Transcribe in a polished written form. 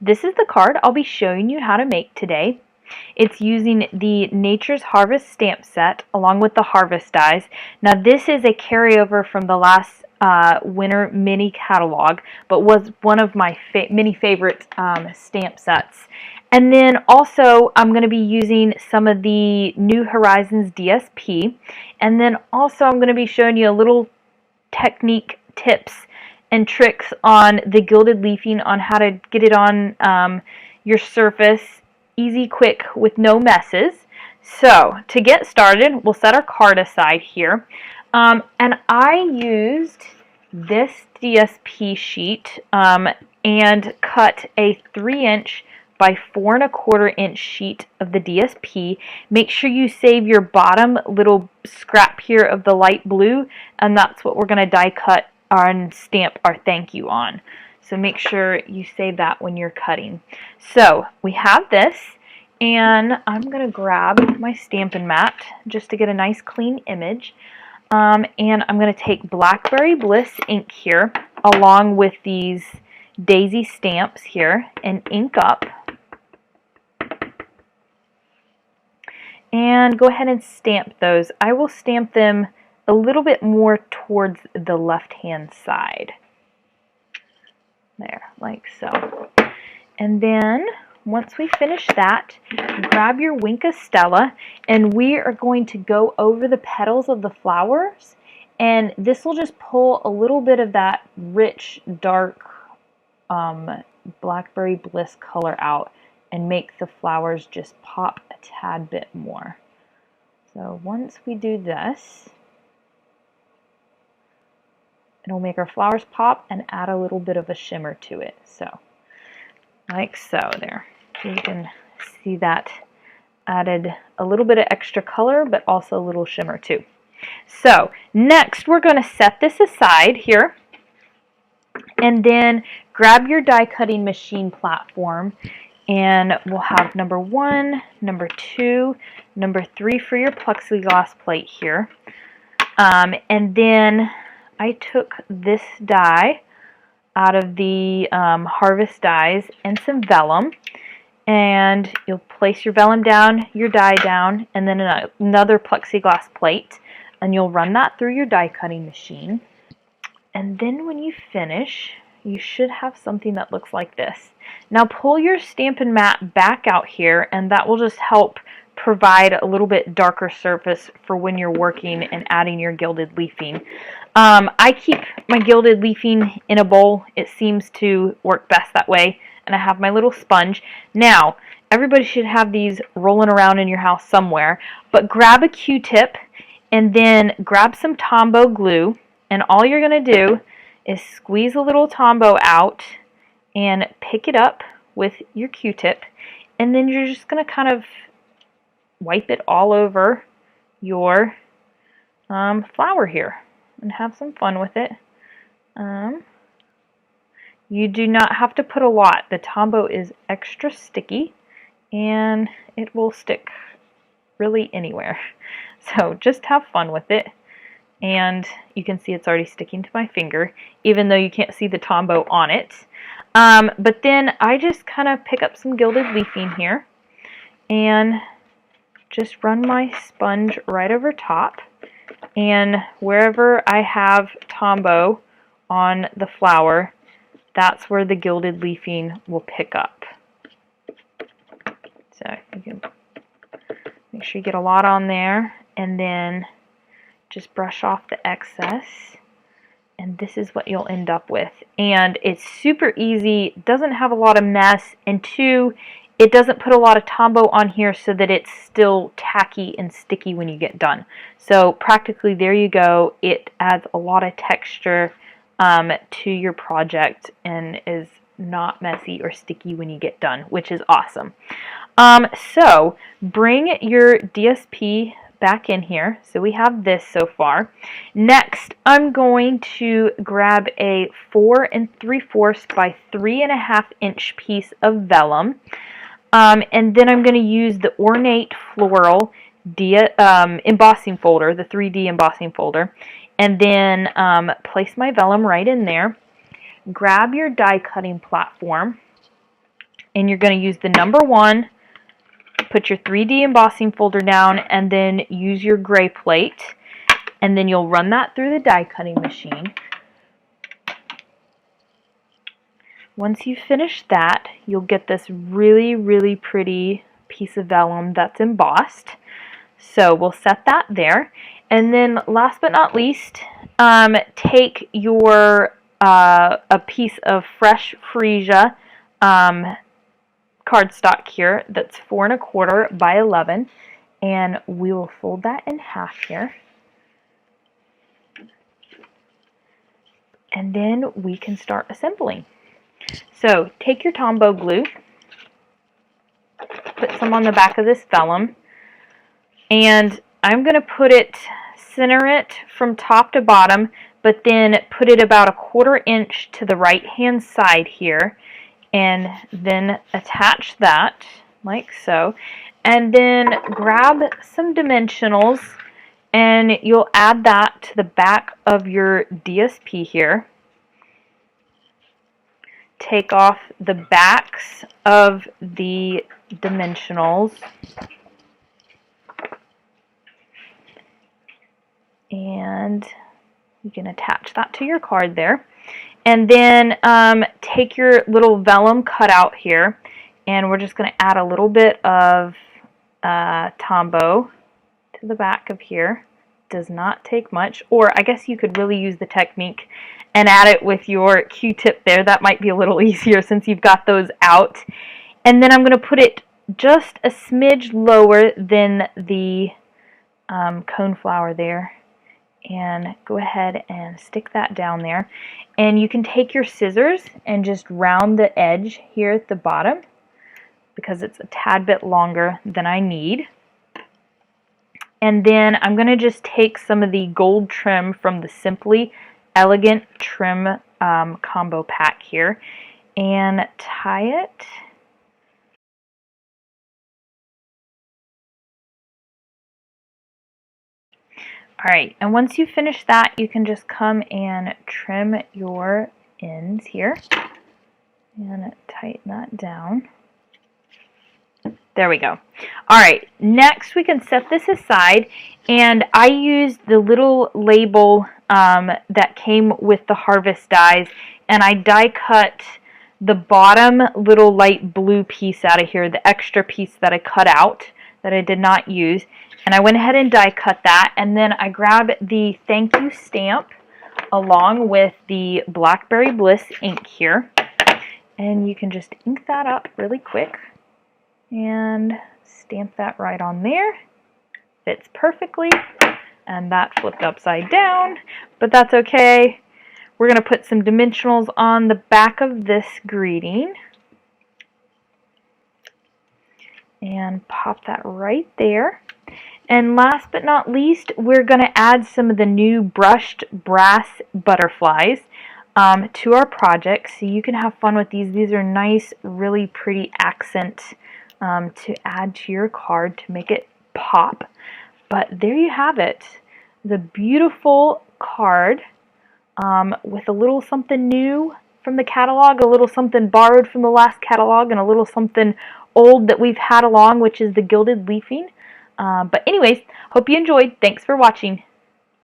This is the card I'll be showing you how to make today. It's using the Nature's Harvest stamp set along with the Harvest dies. Now this is a carryover from the last winter mini catalog, but was one of my many favorite stamp sets. And then also I'm going to be using some of the New Horizons DSP, and then also I'm going to be showing you a little technique tips and tricks on the gilded leafing, on how to get it on your surface easy, quick, with no messes. So to get started, we'll set our card aside here. And I used this DSP sheet and cut a 3-inch by 4 1/4 inch sheet of the DSP. Make sure you save your bottom little scrap here of the light blue, and that's what we're going to die cut and stamp our thank you on. So make sure you save that when you're cutting. So we have this, and I'm going to grab my Stampin' Mat just to get a nice clean image. And I'm going to take Blackberry Bliss ink here along with these daisy stamps here and ink up. And go ahead and stamp those. I will stamp them a little bit more towards the left-hand side. There, like so. And then, once we finish that, grab your Wink of Stella, and we are going to go over the petals of the flowers, and this will just pull a little bit of that rich, dark Blackberry Bliss color out and make the flowers just pop a tad bit more. So once we do this, it'll make our flowers pop and add a little bit of a shimmer to it. So, like so there. So you can see that added a little bit of extra color, but also a little shimmer too. So next we're going to set this aside here, and then grab your die cutting machine platform, and we'll have number 1, number 2, number 3 for your plexiglass plate here. And then I took this die out of the Harvest dies and some vellum, and you'll place your vellum down, your die down, and then another plexiglass plate, and you'll run that through your die cutting machine. And then when you finish, you should have something that looks like this. Now pull your Stampin' Mat back out here, and that will just help provide a little bit darker surface for when you're working and adding your gilded leafing. I keep my gilded leafing in a bowl. It seems to work best that way, and I have my little sponge. Now, everybody should have these rolling around in your house somewhere, but grab a Q-tip and then grab some Tombow glue, and all you're going to do is squeeze a little Tombow out and pick it up with your Q-tip, and then you're just going to kind of wipe it all over your flower here and have some fun with it. You do not have to put a lot. The Tombow is extra sticky, and it will stick really anywhere. So just have fun with it. And you can see it's already sticking to my finger, even though you can't see the Tombow on it. But then I just kind of pick up some gilded leafing here and just run my sponge right over top, and wherever I have Tombow on the flower, that's where the gilded leafing will pick up. So you can make sure you get a lot on there, and then just brush off the excess, and this is what you'll end up with. And it's super easy, doesn't have a lot of mess, and 2, it doesn't put a lot of Tombow on here so that it's still tacky and sticky when you get done. So practically, there you go. It adds a lot of texture to your project and is not messy or sticky when you get done, which is awesome. So bring your DSP back in here. So we have this so far. Next, I'm going to grab a 4 3/4 by 3 1/2 inch piece of vellum. And then I'm going to use the Ornate Floral embossing folder, the 3D embossing folder, and then place my vellum right in there. Grab your die cutting platform, and you're going to use the number 1, put your 3D embossing folder down, and then use your gray plate, and then you'll run that through the die cutting machine. Once you finish that, you'll get this really, really pretty piece of vellum that's embossed. So we'll set that there. And then last but not least, take your a piece of fresh freesia cardstock here that's 4 1/4 by 11, and we will fold that in half here. And then we can start assembling. So take your Tombow glue, put some on the back of this vellum, and I'm going to center it from top to bottom, but then put it about 1/4 inch to the right hand side here, and then attach that like so, and then grab some dimensionals and you'll add that to the back of your DSP here. Take off the backs of the dimensionals and you can attach that to your card there. And then take your little vellum cutout here, and we're just going to add a little bit of Tombow to the back of here. Does not take much, or I guess you could really use the technique and add it with your Q-tip there. That might be a little easier since you've got those out. And then I'm going to put it just a smidge lower than the coneflower there, and go ahead and stick that down there. And you can take your scissors and just round the edge here at the bottom because it's a tad bit longer than I need. And then I'm going to just take some of the gold trim from the Simply Elegant Trim combo pack here and tie it. Alright, and once you finish that, you can just come and trim your ends here and tighten that down. There we go. Alright, next we can set this aside, and I used the little label that came with the Harvest dies, and I die cut the bottom little light blue piece out of here, the extra piece that I cut out that I did not use. And I went ahead and die cut that, and then I grabbed the thank you stamp along with the Blackberry Bliss ink here. And you can just ink that up really quick and stamp that right on there. Fits perfectly, and that flipped upside down, but that's okay. We're going to put some dimensionals on the back of this greeting and pop that right there. And last but not least, we're going to add some of the new brushed brass butterflies to our project so you can have fun with these. These are nice, really pretty accent to add to your card to make it pop. But there you have it, the beautiful card with a little something new from the catalog, a little something borrowed from the last catalog, and a little something old that we've had along, which is the gilded leafing. But anyways, hope you enjoyed. Thanks for watching.